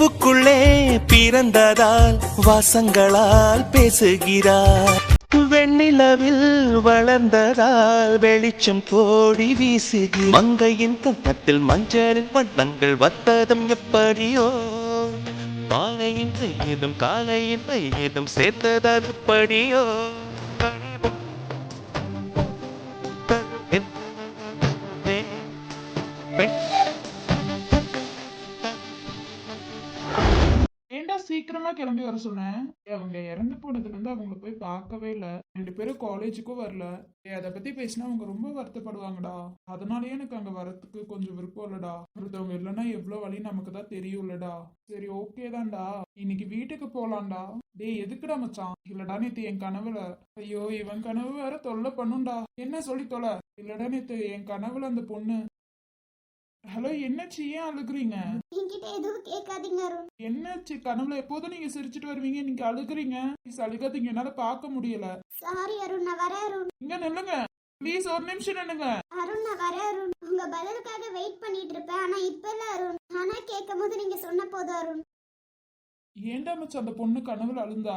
பூவுக்குள்ளே பிறந்ததால் வாசங்களால் பேசுகிறார். வெண்ணிலவில் வளர்ந்ததால் வெளிச்சம் கோடி வீசுகிறார். மங்கையின் கன்னத்தில் மஞ்சளின் வண்ணங்கள் வந்ததும் எப்படியோ, பாலையின் ஏதும் காலையின் ஏதும் சேர்த்தது எப்படியோ. ஏன்டா சீக்கிரமா கிளம்பி வர சொன்னேன்? அவங்க இறந்து போனதுல இருந்து அவங்கள போய் பார்க்கவே இல்ல. 2 பேரும் காலேஜுக்கும் வரல. அதை பத்தி பேசினா அவங்க ரொம்ப வருத்தப்படுவாங்கடா. அதனாலயே எனக்கு அங்க வரத்துக்கு கொஞ்சம் விருப்பம் இல்லடா. ஒருத்தவங்க இல்லைன்னா எவ்வளவு வழி நமக்கு தான் தெரியும்லடா. சரி ஓகே தான்டா, இன்னைக்கு வீட்டுக்கு போலாம்டா. டேய் எதுக்குடா மச்சான்? இல்லடா நேத்து என் கனவுல, ஐயோ இவன் கனவு வேற தொல்லை பண்ணுண்டா. என்ன சொல்லி தொலை? இல்லடா நேத்து என் கனவுல அந்த பொண்ணு. ஹலோ என்னாச்சு, ஏன் அழுகுறீங்க? என்கிட்ட எதுவும் கேட்காதீங்க அருண். என்னாச்சு? கனவுல எப்போதும் நீங்க சிரிச்சிட்டு வருவீங்க, நீங்க அழுகுறீங்க. ப்ளீஸ் அழுகாதீங்க, என்னால பார்க்க முடியல. சாரி அருண், நான் வரேன் அருண். இங்க நில்லுங்க ப்ளீஸ், ஒரு நிமிஷம் நில்லுங்க. அருண் நான் வரேன் அருண். உங்க பதிலுக்காக வெயிட் பண்ணிட்டு இருப்பேன். ஆனா இப்ப இல்ல அருண். ஆனா கேட்கும் போது நீங்க சொன்ன போதும் அருண். ஏன்டா மச்சான் அந்த பொண்ணு கனவுல அழுந்தா?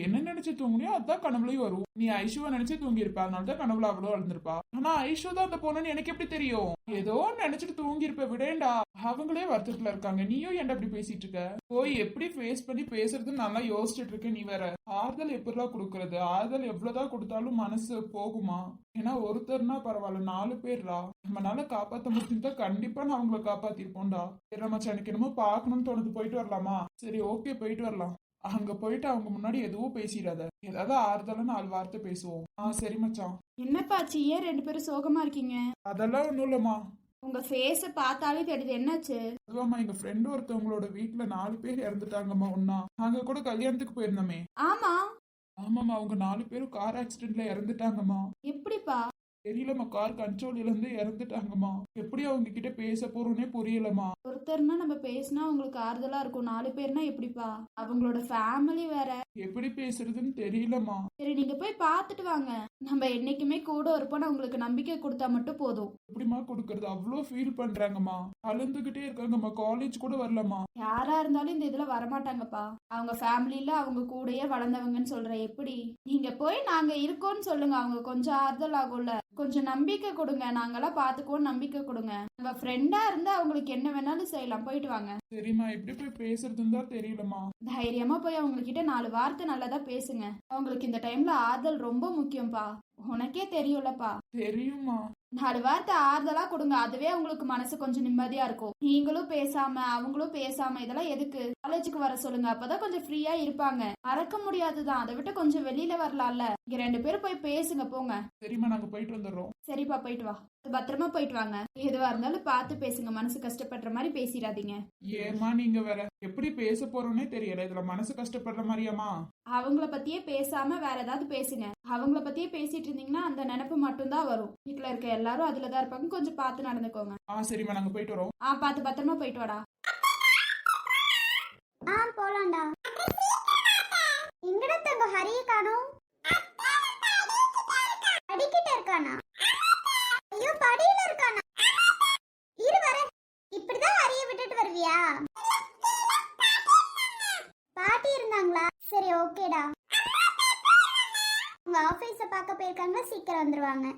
என்ன நினைச்சு தூங்குனியோ அதான் கனவுலயும் வரும். நீ ஐஷுவா நினைச்சு தூங்கி இருப்ப, அதனாலதான் கனவுல அவ்வளோ அழுந்திருப்பா. ஆனா ஐஷு தான் அந்த பொண்ணுன்னு எனக்கு எப்படி தெரியும்? ஏதோ நினைச்சிட்டு தூங்கி இருப்ப, விடேண்டா. அவங்களே வருத்தத்துல இருக்காங்க, நீயும் ஏன்டா இப்படி பேசிட்டு இருக்க? போய் எப்படி ஃபேஸ் பண்ணி பேசுறதுன்னு நல்லா யோசிச்சுட்டு இருக்க. நீ வேற ஆறுதல் எப்படிலாம் கொடுக்கறது? ஆறுதல் எவ்வளவுதான் கொடுத்தாலும் மனசு போகுமா? ஏன்னா ஒருத்தர்னா பரவாயில்ல, 4 பேர்டா. நம்மளால காப்பாத்த முடிஞ்சா கண்டிப்பா நான் அவங்கள காப்பாத்திருப்போம்டா. சரி மச்சான், எனக்கு என்னமோ பாக்கணும்னு தோணுது, போயிட்டு வரலாமா? சரி ஓகே போயிட்டு வரலாம். அங்க போயிட்டு அவங்க முன்னாடி எதுவும் பேசிடாத, ஏதாவது ஆறுதலா 4 வார்த்தை பேசுவோம். சரி மச்சான். என்னப்பாச்சு, ஏன் 2 பேரும் சோகமா இருக்கீங்க? அதெல்லாம் ஒண்ணும் இல்லம்மா. உங்க ஃபேஸ பார்த்தாலே தெரியுது, என்னாச்சு? அதுவாம்மா, எங்க ஃப்ரெண்ட் ஒருத்தவங்களோட வீட்டுல 4 பேர் இறந்துட்டாங்கம்மா ஒன்னா. நாங்க கூட கல்யாணத்துக்கு போயிருந்தோமே. ஆமா. ஆமாம்மா, அவங்க 4 பேரும் கார் ஆக்சிடென்ட்ல இறந்துட்டாங்கம்மா. எப்படிப்பா? தெரியலம்மா, கார் கண்ட்ரோல் இருந்து இறந்துட்டாங்கம்மா. எப்படி அவங்க கிட்ட பேச போறோன்னே புரியலம்மா. ஒருத்தர்னா நம்ம பேசினா உங்களுக்கு ஆறுதலா இருக்கும், 4 பேர்னா எப்படிப்பா? அவங்களோட ஃபேமிலி வேற. எப்படி பேசுறதுன்னு தெரியலம்மா. சரி நீங்க போய் பார்த்துட்டு வாங்க. நம்ம என்னைக்குமே கூட இருப்போம்னு அவங்களுக்கு நம்பிக்கை கொடுத்தா மட்டும் போதும். எப்படிமா கொடுக்கறது? அவ்வளோ ஃபீல் பண்றாங்கம்மா, அழுந்துகிட்டே இருக்காங்கம்மா, காலேஜ் கூட வரலம்மா. யாரா இருந்தாலும் இந்த இதுல வரமாட்டாங்கப்பா. அவங்க ஃபேமிலியில அவங்க கூடயே வளர்ந்தவங்கன்னு சொல்ற. எப்படி நீங்க போய் நாங்க இருக்கோம்னு சொல்லுங்க, அவங்க கொஞ்சம் ஆறுதல் ஆகும்ல. கொஞ்சம் நம்பிக்கை கொடுங்க, நாங்கெல்லாம் பாத்துக்குவோம், நம்பிக்கை கொடுங்க. உங்க ஃப்ரெண்டா இருந்தா அவங்களுக்கு என்ன வேணாலும் செய்யலாம், போயிட்டு வாங்க. சரிம்மா, எப்படி போய் பேசுறதுன்னு தான் தெரியலம்மா. தைரியமா போய் அவங்க கிட்ட 4 வார்த்தை நல்லதா பேசுங்க. அவங்களுக்கு இந்த டைம்ல ஆறுதல் ரொம்ப முக்கியம்ப்பா. உனக்கே தெரியும்லப்பா. தெரியுமா? 4 வார்த்தை ஆறுதலா கொடுங்க, அதுவே உங்களுக்கு மனசு கொஞ்சம் நிம்மதியா இருக்கும். நீங்களும் பேசாம அவங்களும் பேசாம இதெல்லாம் எதுக்கு? காலேஜுக்கு வர சொல்லுங்க, அப்பதான் கொஞ்சம் ஃப்ரீயா இருப்பாங்க. மறக்க முடியாதுதான், அதை விட்டு கொஞ்சம் வெளியில வரலாம்ல. இங்க 2 பேரும் போய் பேசுங்க, போங்க. சரிம்மா, நாங்க போயிட்டு வந்துடுறோம். சரிப்பா, போயிட்டு வா. பத்திரமா போயிட்டு வாங்க. எதுவா இருந்தாலும் பார்த்து பேசுங்க, மனசு கஷ்டப்படுற மாதிரி பேசிடாதீங்க. ஏமா நீங்க வேற எப்படி பேச போறோன்னே தெரியல, இதுல மனசு கஷ்டப்படுற மாதிரியாமா? அவங்கள பத்தியே பேசாம வேற ஏதாவது பேசுங்க. அவங்கள பத்தியே பேசிட்டு இருந்தீங்கன்னா அந்த நினைப்பு மட்டும்தான் வரும். வீட்டுல இருக்க எல்லாரும் அதுலதான் இருப்பாங்க, கொஞ்சம் பார்த்து நடந்துக்கோங்க. சரிம்மா, நாங்க போயிட்டு வரோம். பார்த்து பத்திரமா போயிட்டு வாடா. போலாம்டா. எங்கடா தங்க ஹரிய காணோம்? படிக்கிட்ட இருக்கானா? ஐயோ படியில இருக்கானா? இரு வர. இப்படிதான் ஹரிய விட்டுட்டு வருவியா? பாட்டி இருந்தாங்களா? சரி ஓகேடா. உங்க ஆபீஸ பார்க்க போயிருக்காங்க, சீக்கிரம் வந்துருவாங்க.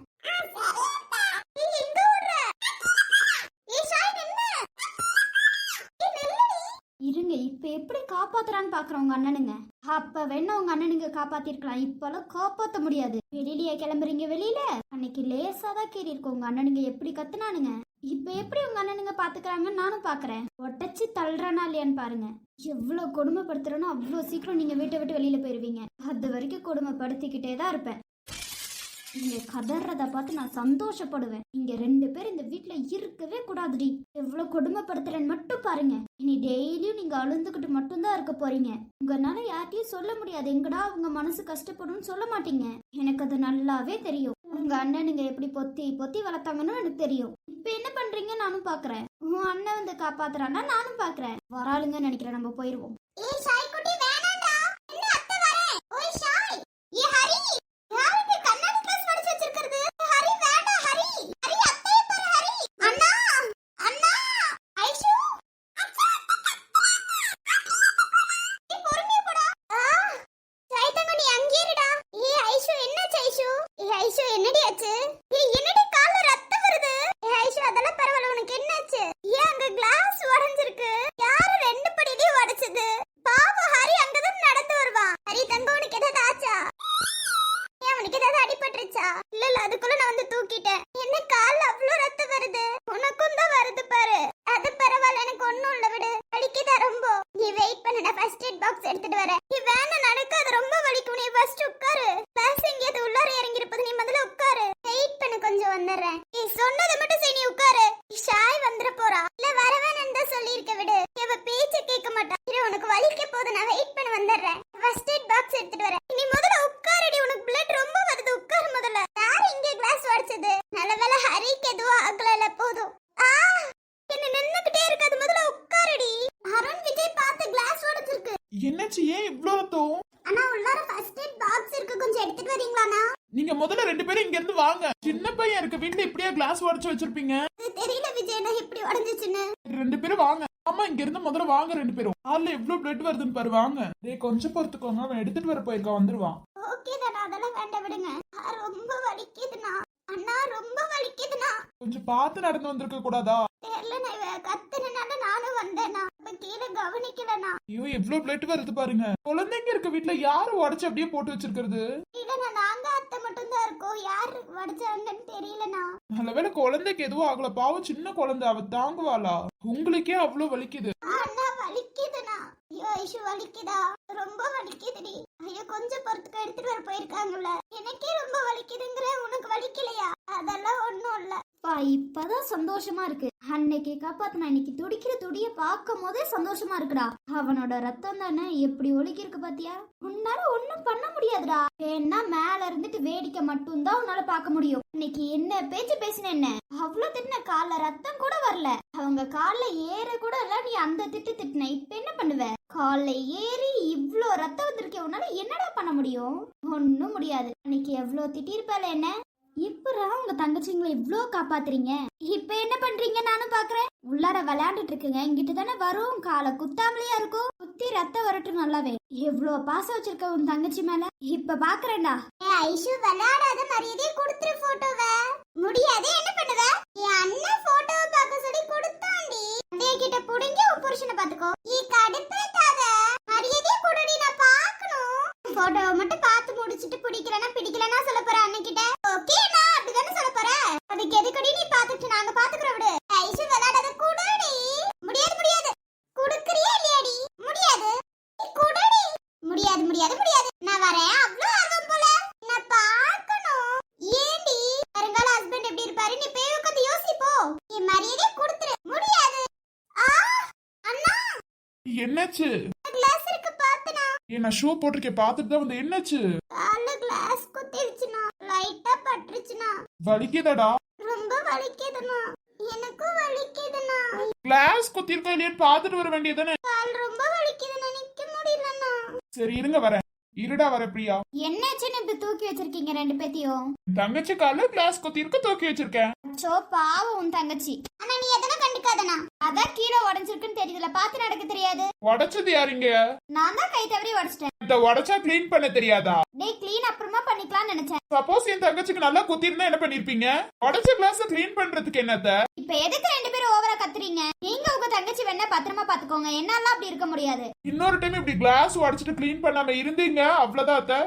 இருங்க, இப்ப எப்படி காப்பாத்துறான்னு பாக்குறோம் உங்க அண்ணனுங்க. அப்ப வேணா உங்க அண்ணனுங்க காப்பாத்திருக்கலாம், இப்பெல்லாம் காப்பாத்த முடியாது. வெளியிலயே கிளம்புறீங்க? வெளியில அன்னைக்கு லேசாதான் கீறி இருக்கு, உங்க அண்ணனுங்க எப்படி கத்துனானுங்க. இப்ப எப்படி உங்க அண்ணனுங்க பாத்துக்கிறாங்கன்னு நானும் பாக்குறேன். ஒட்டச்சு தள்ளுறானா இல்லையான்னு பாருங்க. எவ்வளவு கொடுமைப்படுத்துறனோ அவ்வளவு சீக்கிரம் நீங்க வீட்டை விட்டு வெளியில போயிருவீங்க. அது வரைக்கும் கொடுமைப்படுத்திக்கிட்டே தான் இருப்பேன். நீங்க கதறத பார்த்து நான் சந்தோஷப்படுவேன். நீங்க 2 பேர் இந்த வீட்டுல இருக்கவே கூடாதுடி. எவ்வளவு கொடுமைப்படுத்துறேன்னு மட்டும் பாருங்க. இனி டெய்லியும் நீங்க அழுந்துகிட்டு மட்டும்தான் இருக்க போறீங்க. உங்களால யார்ட்டையும் சொல்ல முடியாது, எங்கடா உங்க மனசு கஷ்டப்படும்னு சொல்ல மாட்டீங்க. எனக்கு அது நல்லாவே தெரியும். உங்க அண்ணனுங்க எப்படி பொத்தி பொத்தி வளர்த்தாங்கன்னு எனக்கு தெரியும். இப்ப என்ன பண்றீங்க நானும் பாக்குறேன். உன் அண்ணன் வந்து காப்பாத்துறான்னா நானும் பாக்குறேன். வராளுங்கன்னு நினைக்கிறேன், நம்ம போயிருவோம். போதும், நான் வெயிட் பண்ண வந்துடுறேன். ஃபர்ஸ்ட் எய்ட் பாக்ஸ் எடுத்துட்டு வரேன். நீ முதல்ல உட்காரடி, உனக்கு பிளட் ரொம்ப வருது, உட்காரு முதல்ல. யார் இங்க கிளாஸ் உடைச்சது? நல்லவேளை ஹரிக்கு எதுவும் ஆகல, போதும். என்ன நின்னுக்கிட்டே இருக்காது, முதல்ல உட்காரடி. அருண் விஜய் பார்த்து கிளாஸ் உடைச்சிருக்கு. என்னாச்சு, ஏன் இவ்ளோ ரத்தம்? அண்ணா உள்ளார ஃபர்ஸ்ட் எய்ட் பாக்ஸ் இருக்கு, கொஞ்சம் எடுத்துட்டு வரீங்களாண்ணா? நீங்க முதல்ல 2 பேரும் இங்க இருந்து வாங்க. சின்ன பையன் இருக்க வீட்டுல இப்படியே கிளாஸ் உடைச்சு வச்சிருப்பீங்க? இது தெரியல விஜய், நான் இப்படி உடைஞ்சிச்சுன்னு. 2 பேரும் வாங்க. ஆமா, இங்க இருந்து முதல்ல வாங்க 2 பேரும். ஆள்ல எவ்வளவு பிளட் வருதுன்னு பாரு, வாங்க. டேய் கொஞ்சம் பொறுத்துக்கோங்க, அவன் எடுத்துட்டு வர போயிருக்கான், வந்துருவான். ஓகே தானா, அதெல்லாம் வேண்டாம் விடுங்க. ரொம்ப வலிக்குதுண்ணா. அண்ணா ரொம்ப வலிக்குதுண்ணா. கொஞ்சம் பார்த்து நடந்து வந்திருக்க கூடாதா? தெரியல, நான் கத்துனனால நானும் வந்தேனா, அப்ப கீழே கவனிக்கலண்ணா. ஐயோ எவ்வளவு பிளட் வருது பாருங்க. குழந்தைங்க இருக்க வீட்டுல யாரு உடைச்சு அப்படியே போட்டு வச்சிருக்கிறது? இல்லண்ணா, நாங்க அத்தை மட்டும் தான் இருக்கோம், யார் வடிச்சாங்கன்னு தெரியலண்ணா. நல்லவேளை குழந்தைக்கு எதுவும் ஆகல, பாவம் சின்ன குழந்தை, அவ தாங்குவாளா? உங்களுக்கே அவ்வளவு வலிக்குது. அண்ணா வலிக்குதுண்ணா. ஐயோ ஐஷு வலிக்குதா? ரொம்ப வலிக்குதுடி. ஐயோ கொஞ்சம் பொறுத்துக்க, எடுத்துட்டு வர போயிருக்காங்கல்ல. எனக்கே ரொம்ப வலிக்குதுங்கிற, உனக்கு வலிக்கலையா? அதெல்லாம் ஒண்ணும் இல்ல. இப்பதான் சந்தோஷமா இருக்கு. அன்னைக்கு காப்பாத்தினா இன்னைக்கு துடிக்கிற துடிய பார்க்கும் போதே சந்தோஷமா இருக்குடா. அவனோட ரத்தம் தானே எப்படி ஒழுகி இருக்கு பாத்தியா? உன்னால ஒண்ணும் பண்ண முடியாதுடா. ஏன்னா மேல இருந்துட்டு வேடிக்கை மட்டும்தான் உன்னால பார்க்க முடியும். இன்னைக்கு என்ன பேச்சு பேசின, என்ன அவ்வளவு திட்டின, கால்ல ரத்தம் கூட வரல. அவங்க கால்ல ஏற கூட இல்ல, நீ அந்த திட்டின. இப்ப என்ன பண்ணுவ? கால்ல ஏறி இவ்ளோ ரத்தம் வந்திருக்கே, உன்னால என்னடா பண்ண முடியும்? ஒன்னும் முடியாது. அன்னைக்கு எவ்வளவு திட்டிருப்பால என்ன. இப்படா உங்க தங்கச்சிங்களை இவ்ளோ காப்பாத்துறீங்க. இப்ப என்ன பண்றீங்க நானும் பாக்குறேன். உள்ளார விளையாண்டுட்டு இருக்குங்க, இங்கிட்டு தானே வரும். காலை குத்தாமலையா இருக்கும், குத்தி ரத்தம் வரட்டும் நல்லாவே. எவ்வளோ பாசம் வச்சிருக்க உன் தங்கச்சி மேல, இப்ப பாக்குறேன்டா. ஐஷு விளையாடாத, மரியாதையை கொடுத்துரு போட்டோவை. முடியாது, என்ன பண்ணுவ? என் அண்ணன் போட்டோவை பார்க்க சொல்லி கொடுத்தாண்டி. அதே கிட்ட புடிங்கி உன் புருஷனை பாத்துக்கோ. கடுப்பேத்தாத, மரியாதையை கொடுடி, நான் பாக்கணும். போட்டோவை மட்டும் பார்த்து முடிச்சிட்டு பிடிக்கலன்னா சொல்ல போற அண்ணன்கிட்ட. ஓகேண்ணா, அப்படிதானே சொல்ல போற? அதுக்கு எதுக்கடி நீ பாத்துட்டு, நாங்க பாத்துக்கிறோம் விடு. ஐஷு விளையாடாத, குடுடி. முடியாது. குடுக்கறியா இல்லையாடி? முடியாது. குடுடி. முடியாது. நான் வரேன், அவ்வளவு ஆர்வம் போல. நான் பார்க்கணும். ஏண்டி வருங்கால ஹஸ்பண்ட் எப்படி இருப்பாரு, நீ போய் உட்காந்து யோசிப்போ. என் மரியாதையை கொடுத்துரு. முடியாது. அண்ணா என்னாச்சு? கிளாஸ் இருக்கு பார்த்தனா. நான் ஷூ போட்டிருக்கேன், பார்த்துட்டு தான் வந்து. என்னாச்சு? கால்ல கிளாஸ் குத்திடுச்சுனா, லைட்டா பட்டுருச்சுனா. வலிக்குதாடா? ரொம்ப வலிக்குதுனா. எனக்கும் வலிக்குதுனா. கிளாஸ் குத்திருக்கா இல்லையான்னு பார்த்துட்டு வர வேண்டியதானே? கால் ரொம்ப வலிக்குதுனா, நிக்க முடியலனா. சரி இருங்க வரேன். இருடா வர பிரியா. என்னாச்சுன்னு இப்ப தூக்கி வச்சிருக்கீங்க 2 பேத்தையும்? தங்கச்சி கால கிளாஸ் குத்திருக்க தூக்கி வச்சிருக்கேன். அச்சோ பாவம் உன் தங்கச்சி. ஆனா நீ எதனா கண்டுக்காதனா. அதான் கீழே உடைஞ்சிருக்குன்னு தெரியுதுல, பார்த்து நடக்க தெரியாது. உடைச்சது யாருங்க? நான் தான் கை தவறி உடைச்சிட்டேன். இந்த உடைச்சா க்ளீன் பண்ண தெரியாதா? டேய் க்ளீன் அப்புறமா பண்ணிக்கலாம்னு நினைச்சேன். சப்போஸ் என் தங்கச்சிக்கு நல்லா குத்திருந்தா என்ன பண்ணிருப்பீங்க? உடைச்ச கிளாஸ் க்ளீன் பண்றதுக்கு என்னத்த? இப்ப எதுக்கு 2 பேரும் ஓவரா கத்துறீங்க? நீங்க உங்க தங்கச்சி வேணா பத்திரமா பாத்துக்கோங்க, என்னால அப்படி இருக்க முடியாது. இன்னொரு டைம் இப்படி கிளாஸ் உடைச்சிட்டு க்ளீன் பண்ணாம இருந்தீங்க அவ்வளவுதான் அத்தை.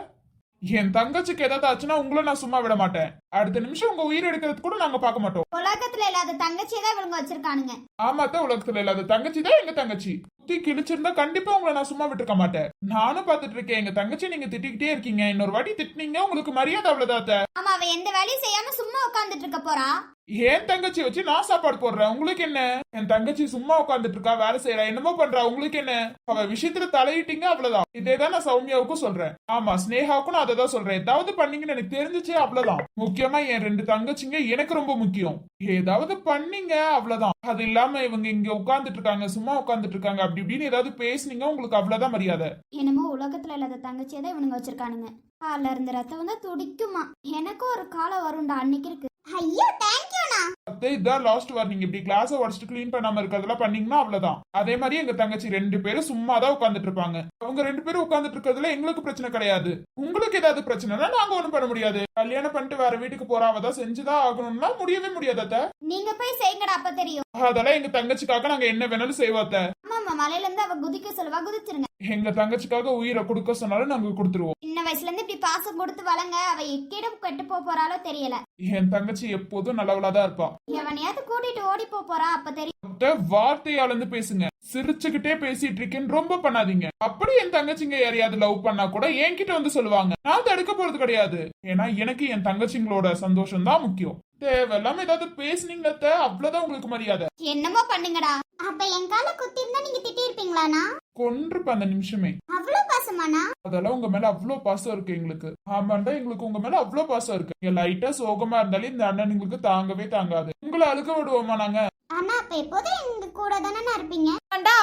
என் தங்கச்சிக்கு ஏதாவது ஆச்சுன்னா உங்களை நான் சும்மா விட மாட்டேன். அடுத்த நிமிஷம் உங்க உயிர் எடுக்கிறது கூட நாங்க பார்க்க மாட்டோம். உலகத்துல இல்லாத தங்கச்சியை தான் இவங்க வச்சிருக்கானுங்க. ஆமாத்த, உலகத்துல இல்லாத தங்கச்சி தான் எங்க தங்கச்சி. குத்தி கிழிச்சிருந்தா கண்டிப்பா உங்களை நான் சும்மா விட்டுருக்க மாட்டேன். நானும் பாத்துட்டு இருக்கேன், எங்க தங்கச்சி நீங்க திட்டிக்கிட்டே இருக்கீங்க. இன்னொரு வாட்டி திட்டினீங்க உங்களுக்கு மரியாதை அவ்வளவுதான் அத்தை. ஆமா, அவ எந்த வேலையும் செய்யாம சும்மா உட்கார்ந்துட்டு இருக்க போறா. ஏன் தங்கச்சி வச்சு நான் சாப்பாடு போடுறேன், உங்களுக்கு என்ன? என் தங்கச்சி சும்மா உட்காந்துட்டு இருக்கா, வேலை செய்யறா, என்னமோ பண்றா, உங்களுக்கு என்ன? அவ விஷயத்துல தலையிட்டீங்க அவ்வளவுதான். இதேதான் நான் சௌமியாவுக்கும் சொல்றேன். ஆமா, ஸ்னேகாவுக்கும் நான் அதை தான் சொல்றேன். ஏதாவது பண்ணீங்கன்னு எனக்கு தெரிஞ்சிச்சே அவ்வளவுதான். முக்கியமா என் 2 தங்கச்சிங்க எனக்கு ரொம்ப முக்கியம். ஏதாவது பண்ணீங்க அவ்வளவுதான். அது இல்லாம இவங்க இங்க உட்கார்ந்துட்டு இருக்காங்க, சும்மா உட்கார்ந்துட்டு இருக்காங்க, அப்படி இப்படின்னு ஏதாவது பேசுனீங்க உங்களுக்கு அவ்வளவுதான் மரியாதை. என்னமோ உலகத்துல இல்லாத தங்கச்சியை தான் இவனுங்க வச்சிருக்கானுங்க. கால்ல இருந்து ரத்தம் வந்தா துடிக்குமா. எனக்கும் ஒரு காலம் வரும்டா, அன்னைக்கு இருக்கு. ஐயோ தேங்க்யூண்ணா. அத்தை இதான் லாஸ்ட் வார்னிங். இப்படி கிளாஸை உடச்சிட்டு க்ளீன் பண்ணாம இருக்கிறதெல்லாம் பண்ணீங்கன்னா அவ்வளவுதான். அதே மாதிரி எங்க தங்கச்சி 2 பேரும் சும்மா தான் உட்காந்துட்டு இருப்பாங்க. அவங்க 2 பேரும் உட்காந்துட்டு இருக்கிறதுல எங்களுக்கு பிரச்சனை கிடையாது. உங்களுக்கு ஏதாவது பிரச்சனைனா நாங்க ஒண்ணும் பண்ண முடியாது. கல்யாணம் பண்ணிட்டு வேற வீட்டுக்கு போறா, அவதான் செஞ்சுதான் ஆகணும்னா முடியவே முடியாது அத்தை. நீங்க போய் செய்யுங்கடா, அப்ப தெரியும். அதெல்லாம் எங்க தங்கச்சிக்காக நாங்க என்ன வேணாலும் செய்வோம் அத்தை. ஆமா, மலையில இருந்து அவ குதிக்க சொல்லுவா, குதிச்சிருங்க. எங்க தங்கச்சிக்காக உயிரை கொடுக்க சொன்னாலும் நாங்க கொடுத்துருவோம். சின்ன வயசுல இருந்து இப்படி பாசம் கொடுத்து வளங்க. அவ எக்கிடம் கெட்டு போறாளோ தெரியல. என் தங்கச்சி எப்போதும் நல்லவளாதான் இருப்பா. எவனையாவது கூட்டிட்டு ஓடி போறா, அப்ப தெரியும். அத்தை, வார்த்தையால இருந்து பேசுங்க. சிரிச்சுக்கிட்டே பேசிட்டு இருக்கேன்னு ரொம்ப பண்ணாதீங்க. அப்படி என் தங்கச்சிங்க யாரையாவது லவ் பண்ணா கூட என்கிட்ட வந்து சொல்லுவாங்க. நான் தடுக்க போறது கிடையாது. ஏன்னா எனக்கு என் தங்கச்சிங்களோட சந்தோஷம் தான் முக்கியம். தேவையில்லாம ஏதாவது பேசுனீங்க அவ்வளவுதான் உங்களுக்கு மரியாதை. என்னமோ பண்ணுங்கடா. அப்ப என் கால குத்தி இருந்தா நீங்க திட்டி இருப்பீங்களாண்ணா? கொன்றுப்ப அந்த நிமிஷமே. அவ்வளவு பாசமானா? அதெல்லாம் உங்க மேல அவ்வளவு பாசம் இருக்கு எங்களுக்கு. ஆமாண்டா, எங்களுக்கு உங்க மேல அவ்வளவு பாசம் இருக்கு. நீங்க லைட்டா சோகமா இருந்தாலே இந்த அண்ணன் எங்களுக்கு தாங்கவே தாங்காது. உங்களை அழுக விடுவோமா நாங்க? ஆனா அப்ப எப்போதும் எங்க கூட தானே இருப்பீங்க.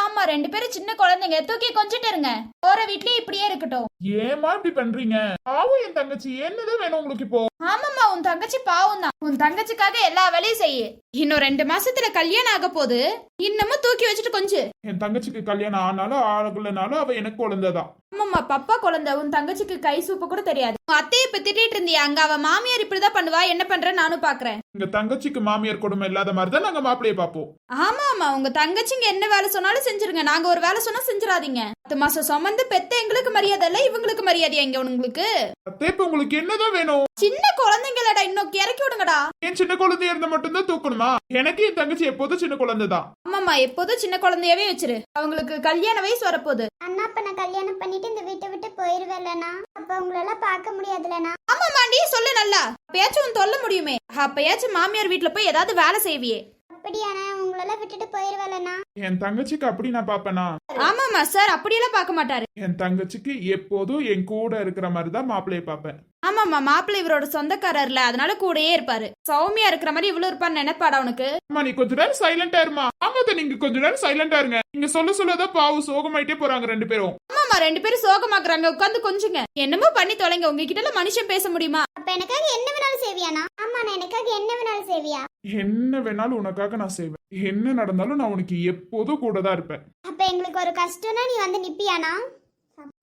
ஆமா, 2 பேரும் சின்ன குழந்தைங்க, தூக்கி கொஞ்சிட்டு இருங்க. போற வீட்லயே இப்படியே இருக்கட்டும். ஏமா இப்படி பண்றீங்க? பாவம் என் தங்கச்சி, என்னதான் வேணும் உங்களுக்கு இப்போ? ஆமாம்மா, உன் தங்கச்சி பாவம் தான். உன் தங்கச்சிக்காக எல்லா வேலையும் செய்யு. இன்னும் 2 மாசத்துல கல்யாணம் ஆக போகுது, இன்னமும் தூக்கி வச்சுட்டு கொஞ்சு. என் தங்கச்சிக்கு கல்யாணம் ஆனாலும் ஆகலனாலும் அவ எனக்கு குழந்தைதான். ஆமாம்மா, பப்பா குழந்தை. உன் தங்கச்சிக்கு கை சூப்பு கூட தெரியாது. உன் அத்தையை இப்ப திட்டிட்டு இருந்தியா? அங்க அவ மாமியார் இப்படிதான் பண்ணுவா. என்ன பண்ற நானும் பாக்குறேன். எங்க தங்கச்சிக்கு மாமியார் கொடுமை இல்லாத மாதிரிதான் நாங்க மாப்பிள்ளைய பாப்போம். ஆமா, உங்க தங்கச்சிங்க என்ன வேலை சொன்னாலும் செஞ்சிருங்க. நாங்க ஒரு வேலை சொன்னா செஞ்சிடாதீங்க. 10 மாசம் சுமந்து பெத்த எங்களுக்கு மரியாதை இல்ல, இவங்களுக்கு மரியாதையா இங்க உங்களுக்கு? அத்தை, இப்ப உங்களுக்கு என்னதான் வேணும்? சின்ன குழந்தைங்களடா, இன்னும் இறக்கி விடுங்கடா. என் சின்ன குழந்தையா இருந்தா மட்டும்தான் தூக்கணுமா? எனக்கு என் தங்கச்சி எப்போதும் சின்ன குழந்தைதான். ஆமாம்மா, எப்போதும் சின்ன குழந்தையவே வச்சிரு. அவங்களுக்கு கல்யாண வயசு வரப்போகுது. அண்ணா அப்ப நான் கல்யாணம் பண்ணிட்டு இந்த வீட்டை விட்டு போயிருவேலனா, அப்ப உங்களெல்லாம் பார்க்க முடியாதுலனா? ஆமாமாண்டி, சொல்லு நல்லா. அப்பயாச்சும் உன் தொல்ல முடியுமே. அப்பயாச்சும் மாமியார் வீட்டுல போய் ஏதாவது வேலை செய்வியே. அப்படியானா உங்களெல்லாம் விட்டுட்டு போயிருவேலனா? என் தங்கச்சிக்கு அப்படி நான் பாப்பேனா? ஆமாமா சார், அப்படியெல்லாம் பார்க்க மாட்டாரு. என் தங்கச்சிக்கு எப்போதும் என் கூட இருக்கிற மாதிரிதான் மாப்பிள்ளைய பாப்பேன். ஆமாமா, மாப்பிள்ளை இவரோட சொந்தக்காரர்ல, அதனால கூடயே இருப்பாரு. சௌமியா இருக்கிற மாதிரி இவ்வளவு இருப்பான்னு நினைப்பாடா உனக்கு? அம்மா, நீ கொஞ்ச நேரம் சைலண்டா இருமா. ஆமாத்த, நீங்க கொஞ்ச நேரம் சைலண்டா இருங்க. நீங்க சொல்லதான் பாவு சோகமாயிட்டே போறாங்க 2 பேரும். ஆமாமா, 2 பேரும் சோகமாக்குறாங்க. உட்காந்து கொஞ்சுங்க. என்னமோ பண்ணி தொலைங்க. உங்ககிட்ட எல்லாம் மனுஷன் பேச முடியுமா? அப்ப எனக்காக என்ன வேணாலும் செய்வியானா? ஆமா, நான் எனக்காக என்ன வேணாலும் செய்வியா? என்ன வேணாலும் உனக்காக நான் செய்வேன். என்ன நடந்தாலும் நான் உனக்கு எப்போதும் கூட தான் இருப்பேன். அப்ப எங்களுக்கு ஒரு கஷ்டம்னா நீ வந்து நிப்பியானா?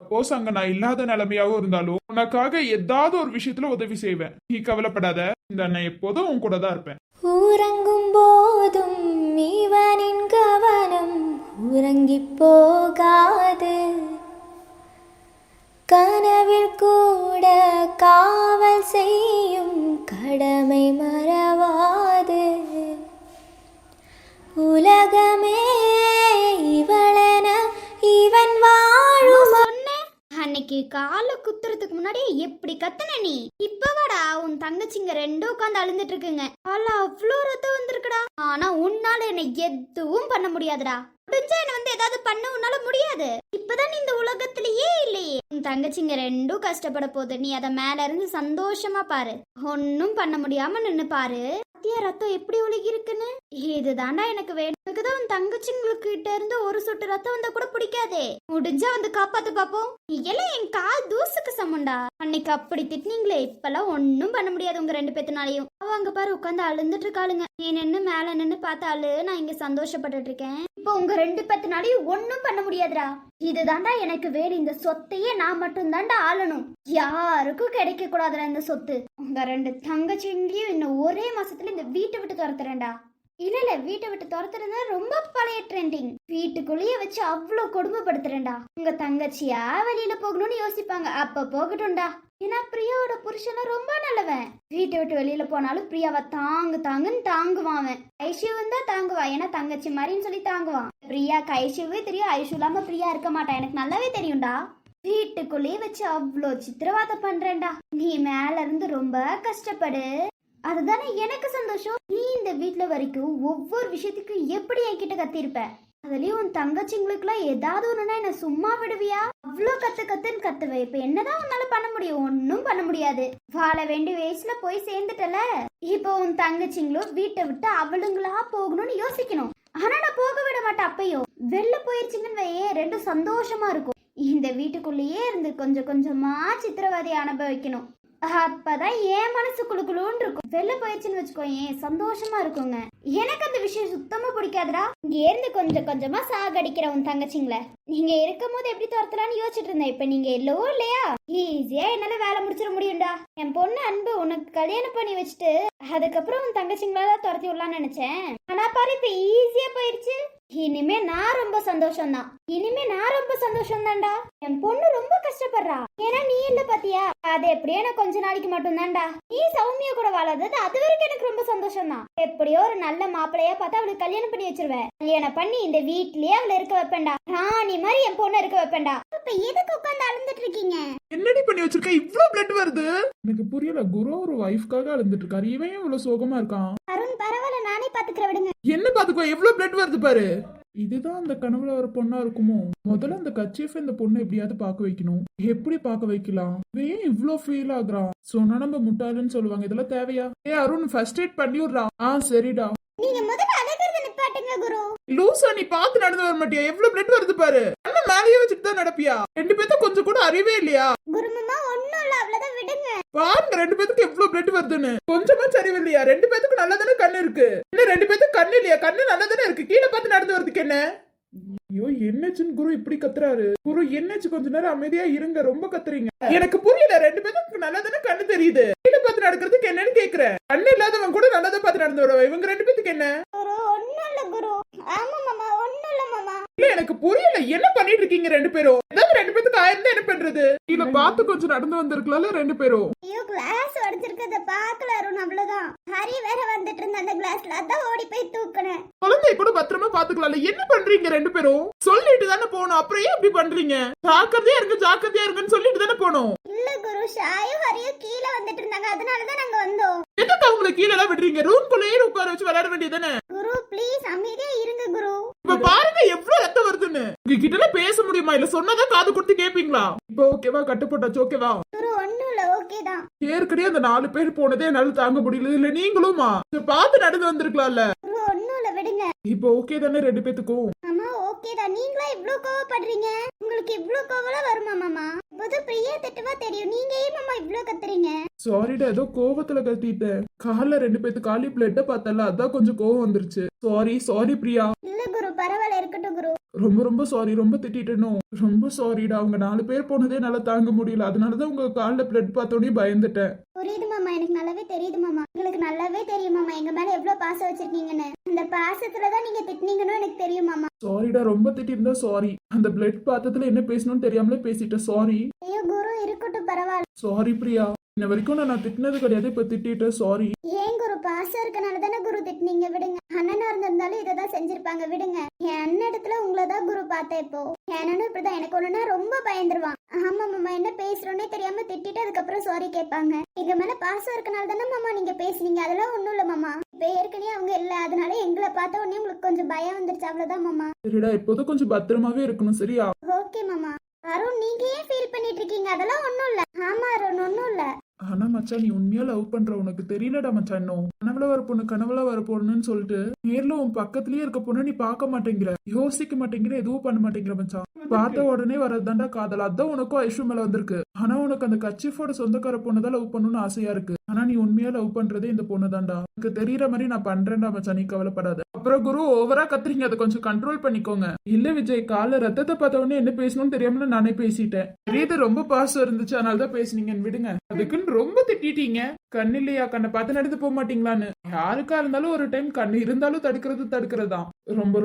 சப்போஸ் அங்க நான் இல்லாத நிலைமையாவும் இருந்தாலும் உனக்காக ஏதாவது ஒரு விஷயத்துல உதவி செய்வேன். நீ கவலைப்படாத, இந்த அண்ணன் எப்போதும் உன் கூட தான் இருப்பேன். உறங்கும் போதும் இவனின் கவனம் உறங்கி போகாது, கனவில் கூட காவல் செய்யும் கடமை மறவாது, உலகமே இவளென இவன் வாழும். அன்னைக்கு காலை குத்துறதுக்கு முன்னாடி எப்படி கத்துன நீ? இப்பவாடா உன் தங்கச்சிங்க 2 உட்காந்து அழுந்துட்டு இருக்குங்க. அவ்வளோ ரத்தம் வந்திருக்குடா. ஆனா உன்னால என்ன எதுவும் பண்ண முடியாதுடா. முடிஞ்சா என்ன வந்து ஏதாவது பண்ண உன்னால முடியாது. இப்பதான் நீ இந்த உலகத்திலேயே இல்லையே. உன் தங்கச்சிங்க 2 கஷ்டப்பட போகுது. நீ அத மேல இருந்து சந்தோஷமா பாரு. ஒன்னும் பண்ண முடியாம நின்னு பாரு. ரத்தம் எப்படி ஒழுகி இருக்குன்னு. இதுதாண்டா எனக்கு வேணும். எனக்குதான் உன் தங்கச்சிங்களுக்கு கிட்ட இருந்து ஒரு சொட்டு ரத்தம் வந்தா கூட பிடிக்காதே. முடிஞ்சா வந்து காப்பாத்து பாப்போம். எல்லாம் என் கால் தூசுக்கு சமண்டா. அன்னைக்கு அப்படி திட்டினீங்களே, இப்பெல்லாம் ஒன்னும் பண்ண முடியாது உங்க 2 பேத்துனாலையும். அவ அங்க பாரு உட்காந்து அழுந்துட்டு இருக்காளுங்க. நீ நின்னு மேல நின்னு பார்த்தாலு நான் இங்க சந்தோஷப்பட்டுட்டு இருக்கேன். இப்போ உங்க 2 பேத்துனாலையும் ஒன்னும் பண்ண முடியாதுடா. இதுதாண்டா எனக்கு வேணும். இந்த சொத்தையே நான் மட்டும் தாண்டா ஆளணும். யாருக்கும் கிடைக்க கூடாதுடா இந்த சொத்து. உங்க 2 தங்கச்சிங்களையும் இன்னும் ஒரே மாசத்துல இந்த வீட்டை விட்டு துரத்துறேன்டா. இல்ல, வீட்டை விட்டு துரத்துறதா ரொம்ப பழைய ட்ரெண்டிங். வீட்டுக்குள்ளேயே வச்சு அவ்வளோ கொடுமைப்படுத்துறேன்டா. உங்க தங்கச்சியா வெளியில போகணும்னு யோசிப்பாங்க. அப்ப போகட்டும்டா. ஏன்னா பிரியாவோட புருஷன் ரொம்ப நல்லவன். வீட்டை விட்டு வெளியில போனாலும் பிரியாவை தாங்குன்னு தாங்குவான். ஐஷுவும் தான் தாங்குவா. ஏன்னா தங்கச்சி மாதிரின்னு சொல்லி தாங்குவான். பிரியாக்கு ஐஷுவே தெரியும். ஐஷு இல்லாம பிரியா இருக்க மாட்டான். எனக்கு நல்லாவே தெரியும்டா. வீட்டுக்குள்ளேயே வச்சு அவ்வளோ சித்திரவாதம் பண்றேன்டா. நீ மேல இருந்து ரொம்ப கஷ்டப்படு. அதுதானே எனக்கு சந்தோஷம். நீ இந்த வீட்டுல வரைக்கும் ஒவ்வொரு விஷயத்துக்கும் எப்படி என்கிட்ட கத்திருப்ப. அதுலயும் உன் தங்கச்சிங்களுக்குலாம் ஏதாவது ஒண்ணுன்னா என்ன சும்மா விடுவியா? அவ்வளோ கத்துன்னு கத்துவ. இப்ப என்னதான் உன்னால பண்ண முடியும்? ஒன்னும் பண்ண முடியாது. வாழ வேண்டிய வயசுல போய் சேர்ந்துட்டல. இப்போ உன் தங்கச்சிங்களும் வீட்டை விட்டு அவளுங்களா போகணும்னு யோசிக்கணும். ஆனா நான் போக விட மாட்டேன். அப்பையும் வெளில போயிருச்சுங்கன்னு வையே, 2 சந்தோஷமா இருக்கும். இந்த வீட்டுக்குள்ளேயே இருந்து கொஞ்சம் கொஞ்சமா சித்திரவதை அனுபவிக்கணும். அப்பதான் என் மனசு குழுக்குழுன்னு இருக்கும். வெளில போயிடுச்சுன்னு வச்சுக்கோங்க, சந்தோஷமா இருக்குங்க. எனக்கு அந்த விஷயம் சுத்தமா பிடிக்காதுடா. இங்க இருந்து கொஞ்சம் கொஞ்சமா சாகடிக்கிற உன் தங்கச்சிங்கள நீங்க இருக்கும் போது எப்படி துரத்தலான்னு யோசிச்சுட்டு இருந்தேன். இப்ப நீங்க எல்லவோ இல்லையா, ஈஸியா என்னால வேலை முடிச்சிட முடியும்டா. என் பொண்ணு அன்பு உனக்கு கல்யாணம் பண்ணி வச்சுட்டு அதுக்கப்புறம் உன் தங்கச்சிங்களா துரத்தி விடலான்னு நினைச்சேன். ஆனா பாரு, இப்ப ஈஸியா போயிடுச்சு. இனிமே நான் ரொம்ப சந்தோஷம் தான்டா. என் பொண்ணு ரொம்ப கஷ்டப்படுறா. ஏன்னா நீ இல்ல பாத்தியா, அது எப்படியோ எனக்கு கொஞ்ச நாளைக்கு மட்டும் தான்டா. நீ சௌமியா கூட வாழாதது அது வரைக்கும் எனக்கு ரொம்ப சந்தோஷம் தான். எப்படியோ ஒரு நல்ல மாப்பிள்ளையா பார்த்து அவளுக்கு கல்யாணம் பண்ணி வச்சிருவேன். கல்யாணம் பண்ணி இந்த வீட்லயே அவளை இருக்க வைப்பேன்டா. ராணி மாதிரி என் பொண்ணு இருக்க வைப்பேன்டா. இப்ப எதுக்கு உட்கார்ந்து அழுந்துட்டு இருக்கீங்க? என்னடி பண்ணி வச்சிருக்க? இவ்ளோ பிளட் வருது. எனக்கு புரியல. குரு ஒரு வைஃப்காக அழுந்துட்டு இருக்காரு. இவன் இவ்வளவு சோகமா இருக்கான். அருண் பரவாயில்ல, நானே பாத்துக்கிறேன், விடுங்க. என்ன பாத்துக்கோ, எவ்வளவு பிளட் வருது பாரு. இதுதான் அந்த கனவுல ஒரு பொண்ணா இருக்குமோ? முதல்ல அந்த கச்சீஃப் இந்த பொண்ணை எப்படியாவது பார்க்க வைக்கணும். எப்படி பார்க்க வைக்கலாம்? ஏன் இவ்ளோ ஃபீல் ஆகுறான்? சொன்னா நம்ம முட்டாளுன்னு சொல்லுவாங்க. இதெல்லாம் தேவையா? அருண் ஃபர்ஸ்ட் எய்ட் பண்ணி விடுறா. சரிடா. நீங்க முதல்ல அழகிறத நிப்பாட்டுங்க குரு. லூசா, நீ பார்த்து நடந்து வர மாட்டியா? எவ்வளவு பிளட் வருது பாரு. அண்ணன் மேலேயே வச்சுட்டு தான் நடப்பியா? ரெண்டு பேத்தும் கொஞ்சம் கூட அறிவே இல்லையா? குரு மாமா ஒண்ணும் இல்ல, அவ்வளவுதான் விடுங்க. பாருங்க ரெண்டு பேத்துக்கு எவ்வளவு பிளட் வருதுன்னு. கொஞ்சமா சரிவு இல்லையா? ரெண்டு பேத்துக்கு நல்லதானே கண்ணு இருக்கு. இன்னும் ரெண்டு பேத்துக்கு கண்ணு இல்லையா? கண்ணு நல்லதானே இருக்கு. கீழே பார்த்து நடந்து வரதுக்கு என்ன? ஐயோ, என்னச்சுன்னு குரு இப்படி கத்துறாரு? குரு என்னாச்சு? கொஞ்ச நேரம் அமைதியா இருங்க, ரொம்ப கத்துறீங்க. எனக்கு புரியல. ரெண்டு பேத்துக்கு நல்லதானே கண்ணு தெரியுது. கீழே பார்த்து நடக்கிறதுக்கு என்னன்னு கேக்குறேன். கண்ணு இல்லாதவன் கூட நல்லதா பார்த்து நடந்து வருவா. இவங்க ரெண்டு பேத்துக்கு என்ன? குரு ஒண்ணும் இல்ல குரு. ஆமா மாமா, ஒண்ணும் இல்ல மாமா. இல்ல, எனக்கு புரியல. என்ன பண்ணிட்டு இருக்கீங்க ரெண்டு பேரும்? ஏதாவது ரெண்டு பேத்துக்கு ஆயிருந்தா என்ன பண்றது? கீழே பார்த்து கொஞ்சம் நடந்து வந்திருக்கலாம்ல ரெண்டு பேரும். ஐயோ, கிளாஸ் உடைச்சிருக்கத பாக்கல அருண், அவ்வளவுதான். ஹரி வேற வந்துட்டு இருந்த அந்த கிளாஸ்ல, அதான் ஓடி போய் தூக்குனேன். குழந்தைய கூட பத்திரமா பாத்துக்கலாம்ல. என்ன பண்றீங்க ரெண்டு பேரும்? சொல்லிட்டு தானே போனோம். அப்புறம் ஏன் இப்படி பண்றீங்க? ஜாக்கிரதையா இருங்க, ஜாக்கிரதையா இருங்கன்னு சொல்லிட்டு தானே போனோம். இல்ல குரு, ஷாயும் ஹரியும் கீழே வந்துட்டு இருந்தாங்க, அதனாலதான் நாங்க வந்தோம். எதுக்கு அவங்களை கீழே எல்லாம் விடுறீங்க? ரூம்குள்ளேயே உட்கார வச்சு விளையாட வேண்டியதானே? குரு ப்ளீஸ் அமைதியா இருங்க குரு. இப்ப பாருங்க எவ்வளவு ரத்தம் வருதுன்னு. உங்ககிட்ட எல்லாம் பேச முடியுமா? இல்ல சொன்னதான் காது கொடுத்து கேப்பீங்களா? இப்ப ஓகேவா? கட்டு போட்டாச்சு ஓகேவா? குரு ஒண்ணும் இல்ல, ஓகே தான். ஏற்கனவே அந்த 4 பேர் போனதே என்னால தாங்க முடியல. இல்ல நீங்களுமா பார்த்து நடந்து வந்திருக்கலாம்ல. குரு ஒண்ணும் இல்ல, விடுங்க. இப்ப ஓகே தானே ரெண்டு பேத்துக்கும்? மாமா ஓகே தான். நீங்களா இவ்ளோ கோவப்படுறீங்க? உங்களுக்கு இவ்ளோ கோவலாம் வருமா மாமா? புது பிரியா திட்டுவா தெரியும், நீங்க ஏன் மாமா இவ்ளோ கத்துறீங்க? சாரிடா, ஏதோ கோவத்துல கத்திட்டேன். கால்ல ரெண்டு பேத்து காலி பிளட்ட பார்த்தல, அதான் கொஞ்சம் கோவம் வந்துருச்சு. சாரி பிரியா. இல்ல குரு, பரவாயில்ல, இருக்கட்டும் குரு. ரொம்ப சாரி. ரொம்ப திட்டணும். ரொம்ப சாரிடா. அவங்க 4 பேர் போனதே நல்லா தாங்க முடியல. அதனாலதான் உங்க கால்ல பிளட் பார்த்தோன்னே பயந்துட்டேன். புரியுது மாமா, எனக்கு நல்லாவே தெரியுது மாமா. உங்களுக்கு நல்லாவே தெரியும் மாமா எங்க மேல எவ்வளவு பாசம் வச்சிருக்கீங்கன்னு. அந்த பாசத்துலதான் நீங்க திட்டினீங்கன்னு எனக்கு தெரியும் மாமா. சாரிடா, ரொம்ப திட்டிருந்தா சாரி. அந்த பிளட் பார்த்ததுல என்ன பேசணும்னு தெரியாமலே பேசிட்டேன். சாரி. ஐயோ குரு, இருக்கட்டும், பரவாயில்ல. சாரி பிரியா. இன்ன வரைக்கும் நான் திட்டினது கிடையாது. இப்ப திட்டிட்டேன். சாரி. ஏன் குரு, பாசம் இருக்கனால தானே குரு திட்டினீங்க, விடுங்க. அண்ணனா இருந்திருந்தாலும் இததான் செஞ்சிருப்பாங்க, விடுங்க. என் அண்ணன் இடத்துல உங்களதான் குரு பார்த்தேன். இப்போ என் அண்ணனும் இப்படிதான். எனக்கு ஒண்ணுன்னா ரொம்ப பயந்துருவான். ஆமா மாமா, என்ன பேசுறோன்னே தெரியாம திட்டிட்டு அதுக்கப்புறம் சாரி கேட்பாங்க. எங்க மேல பாசம் இருக்கனால தானே மாமா நீங்க பேசுனீங்க. அதெல்லாம் ஒண்ணும் இல்ல மாமா. இப்ப ஏற்கனவே அவங்க இல்ல, அதனால எங்களை பார்த்த உடனே உங்களுக்கு கொஞ்சம் பயம் வந்துருச்சு, அவ்வளவுதான் மாமா. சரிடா, இப்போதும் கொஞ்சம் பத்திரமாவே இருக்கணும். சரியா? ஓகே மாமா. அருண், நீங்க ஏன் ஃபீல் பண்ணிட்டு இருக்கீங்க? அதெல்லாம் ஒண்ணும் இல்ல. ஆமா அருண், ஒண்ணும் இல்ல. ஆனா மச்சான், நீ உண்மையா லவ் பண்ற உனக்கு தெரியலடா மச்சான். இன்னும் கனவுல வர பொண்ணுன்னு சொல்லிட்டு நேர்ல உன் பக்கத்துலயே இருக்க பொண்ணு நீ பார்க்க மாட்டேங்கிற, யோசிக்க மாட்டேங்கிற, எதுவும் பண்ண மாட்டேங்கிற மச்சான். பார்த்த உடனே வரதாண்டா காதல். அதான் உனக்கும் ஐஷு மேல வந்திருக்கு. ஆனா உனக்கு அந்த கச்சிஃபோட சொந்தக்கார பொண்ணுதான் லவ் பண்ணணும்னு ஆசையா இருக்கு. ஆனா நீ உண்மையா லவ் பண்றதே இந்த பொண்ணு தான்டா. எனக்கு தெரியற மாதிரி நான் பண்றேன்டா மச்சான், நீ கவலைப்படாத. அப்புறம் குரு ஓவரா கத்துறீங்க, அதை கொஞ்சம் கண்ட்ரோல் பண்ணிக்கோங்க. இல்ல விஜய், கால ரத்தத்தை பார்த்த உடனே என்ன பேசணும்னு தெரியாமல நானே பேசிட்டேன். இது ரொம்ப பாசம் இருந்துச்சு, அதனாலதான் பேசுனீங்கன்னு விடுங்க. அதுக்குன்னு ரொம்ப திட்டிட்டீங்க. கண்ணு இல்லையா? கண்ணை பார்த்து நடந்து போக மாட்டீங்களான்னு. யாருக்கா இருந்தாலும் ஒரு டைம் கண்ணு இருந்தாலும் தடுக்கிறதுதான்.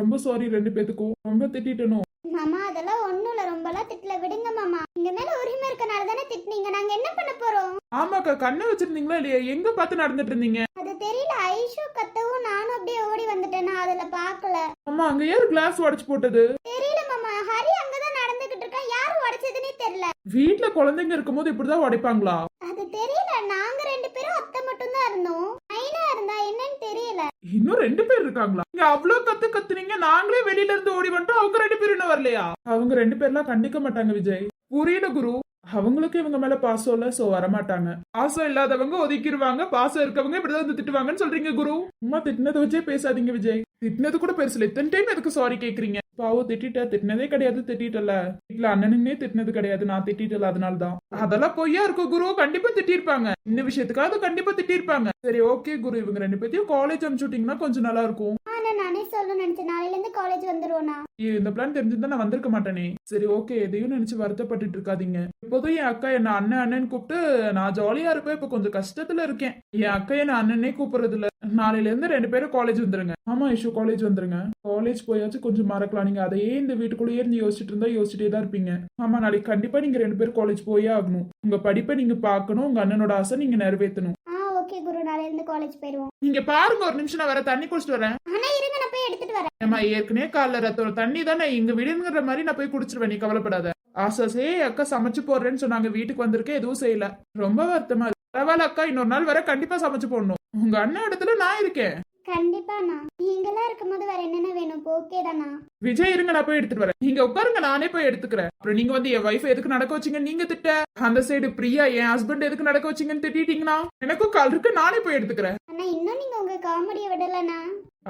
ரொம்ப சாரி ரெண்டு பேத்துக்கும். ரொம்ப திட்டணும் மாமா. அதெல்லாம் ஒண்ணும் இல்ல, ரொம்பலாம் திட்டல, விடுங்க மாமா. எங்க மேல உரிமை இருக்கனால தானே திட்டினீங்க. நாங்க என்ன பண்ண போறோம்? ஆமாக்கா, கண்ணை வச்சிருந்தீங்களா இல்லையா? எங்க பார்த்து நடந்துட்டு இருந்தீங்க? அது தெரியல. ஐஷு கத்தவும் நானும் அப்படியே ஓடி வந்துட்டேன், நான் அதுல பாக்கல. ஆமா, அங்க யாரு கிளாஸ் உடைச்சு போட்டது? தெரியல மாமா. ஹரி அங்கதான் நடந்துகிட்டு இருக்கான், யாரு உடைச்சதுன்னே தெரியல. வீட்டுல குழந்தைங்க இருக்கும்போது இப்படிதான் உடைப்பாங்களா? அது தெரியல. நாங்க 2 பேரும் அத்தை மட்டும் தான் இருந்தோம். ஐனா இருந்தா என்னன்னு தெரியல. இன்னும் 2 பேர் இருக்காங்களா? நீங்க அவ்வளவு கத்துனீங்க, நாங்களே வெளியில இருந்து ஓடி வந்துட்டோம். அவங்க 2 பேரும் இன்னும் வரலையா? அவங்க 2 பேர்லாம் கண்டிக்க மாட்டாங்க விஜய். புரியல குரு. அவங்களுக்கு இவங்க மேல பாசம் இல்ல, சோ வரமாட்டாங்க. பாசம் இல்லாதவங்க ஒதுக்கிடுவாங்க, பாசம் இருக்கவங்க இப்படிதான் வந்து திட்டுவாங்கன்னு சொல்றீங்க குரு. சும்மா திட்டினதை வச்சே பேசாதீங்க விஜய். திட்டினது கூட பெருசுல, இத்தனை டைம் எதுக்கு சாரி கேக்குறீங்க? பாவம், திட்டினதே கிடையாது. திட்டல வீட்டுல அண்ணனுமே திட்டினது கிடையாது. நான் திட்டல, அதனாலதான். அதெல்லாம் பொய்யா இருக்கும் குரு. கண்டிப்பா திட்டிருப்பாங்க. இந்த விஷயத்துக்காக கண்டிப்பா திட்டிருப்பாங்க. சரி ஓகே குரு, இவங்க 2 பேத்தையும் காலேஜ் அனுப்பிச்சுட்டீங்கன்னா கொஞ்சம் நல்லா இருக்கும். நானே சொல்ல நினைச்சேன், நாளையில இருந்து காலேஜ் வந்துருவோனா. இந்த பிளான் தெரிஞ்சிருந்தா நான் வந்திருக்க மாட்டேனே. சரி ஓகே, எதையும் நினைச்சு வருத்தப்பட்டு இருக்காதீங்க. இப்போதும் என் அக்கா என்ன அண்ணன் கூப்பிட்டு நான் ஜாலியா இருப்பேன். இப்ப கொஞ்சம் கஷ்டத்துல இருக்கேன். என் அக்கா என்ன அண்ணனே கூப்பிடுறது இல்ல. நாளையில இருந்து 2 பேரும் காலேஜ் வந்துருங்க. ஆமா இஷு, காலேஜ் வந்துருங்க. காலேஜ் போயாச்சும் கொஞ்சம் மறக்கலாம். நீங்க அதையே இந்த வீட்டுக்குள்ளேயே இருந்து யோசிச்சுட்டு இருந்தா யோசிச்சுட்டே தான் இருப்பீங்க. ஆமா, நாளைக்கு கண்டிப்பா நீங்க 2 பேரும் காலேஜ் போயே ஆகணும். உங்க படிப்பை நீங்க பாக்கணும். உங்க அண்ணனோட ஆசை நீங்க நிறைவேற்றணும். ஓகே குரு, நாளையில இருந்து காலேஜ் போயிருவோம். நீங்க பாருங்க, ஒரு நிமிஷம் நான் வர தண்ணி குடிச்சிட்டு வரேன். ஆனா இருங்க, நான் போய் எடுத்துட்டு வரேன். ஏமா, ஏற்கனவே காலைல ரத்தம் தண்ணி தானே இங்க விடுங்கிற மாதிரி நான் போய் குடிச்சிருவேன். நீ கவலைப்படாத. ஆசாசே அக்கா சமைச்சு போடுறேன்னு சொன்னாங்க. வீட்டுக்கு வந்திருக்கேன், எதுவும் செய்யல. ரொம்ப வருத்தமா இருக்கு. பரவாயில்ல அக்கா, இன்னொரு நாள் வர கண்டிப்பா சமைச்சு போடணும். உங்க அண்ணன் இடத்துல நான் இருக்கேன். கண்டிப்பாண்ணா. நீங்களாம் இருக்கும்போது வேற என்னென்ன வேணும்? ஓகே தானா? விஜய் இருங்க, நான் போய் எடுத்துட்டு வரேன். நீங்க உட்காருங்க, நானே போய் எடுத்துக்கிறேன். அப்புறம் நீங்க வந்து என் வைஃப் எதுக்கு நடக்க வச்சீங்க நீங்க திட்ட, அந்த சைடு பிரியா என் ஹஸ்பண்ட் எதுக்கு நடக்க வச்சீங்கன்னு திட்டிட்டீங்கன்னா எனக்கும் கால் இருக்கு, நானே போய் எடுத்துக்கிறேன். அண்ணா இன்னும் நீங்க உங்க காமெடியை விடலண்ணா.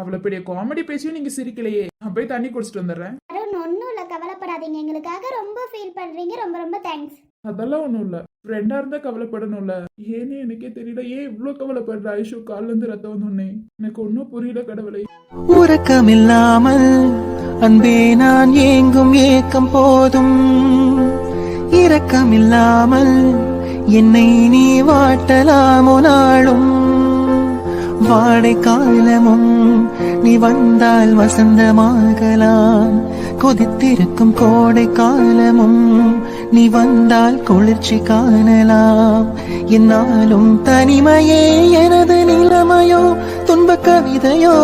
அவ்வளவு பெரிய காமெடி பேசியும் நீங்க சிரிக்கலையே. நான் போய் தண்ணி குடிச்சிட்டு வந்துடுறேன். அருண் ஒன்றும் இல்லை, கவலைப்படாதீங்க. எங்களுக்காக ரொம்ப ஃபீல் பண்றீங்க. ரொம்ப ரொம்ப தேங்க்ஸ். அதெல்லாம் ஒண்ணும் இல்ல, ஃப்ரெண்டா இருந்தா கவலைப்படணும்ல. ஏன்னு எனக்கே தெரியல, ஏன் இவ்வளவு கவலைப்படுற ஐஷு? கால்ல இருந்து ரத்தம் வந்தோடனே எனக்கு ஒன்னும் புரியல கடவுளை. உறக்கமில்லாமல் அன்பே நான் ஏங்கும் ஏக்கம் போதும், இரக்கமில்லாமல் என்னை நீ வாட்டலாமோ நாளும், வாடை காலமும் நீ வந்தால் வசந்தமாகலாம், கொதித்திருக்கும் கோடை காலமும் நீ வந்தால் குளிர்ச்சி காணலாம், என்னாலும் தனிமையே எனது நிலைமையோ, துன்ப கவிதையோ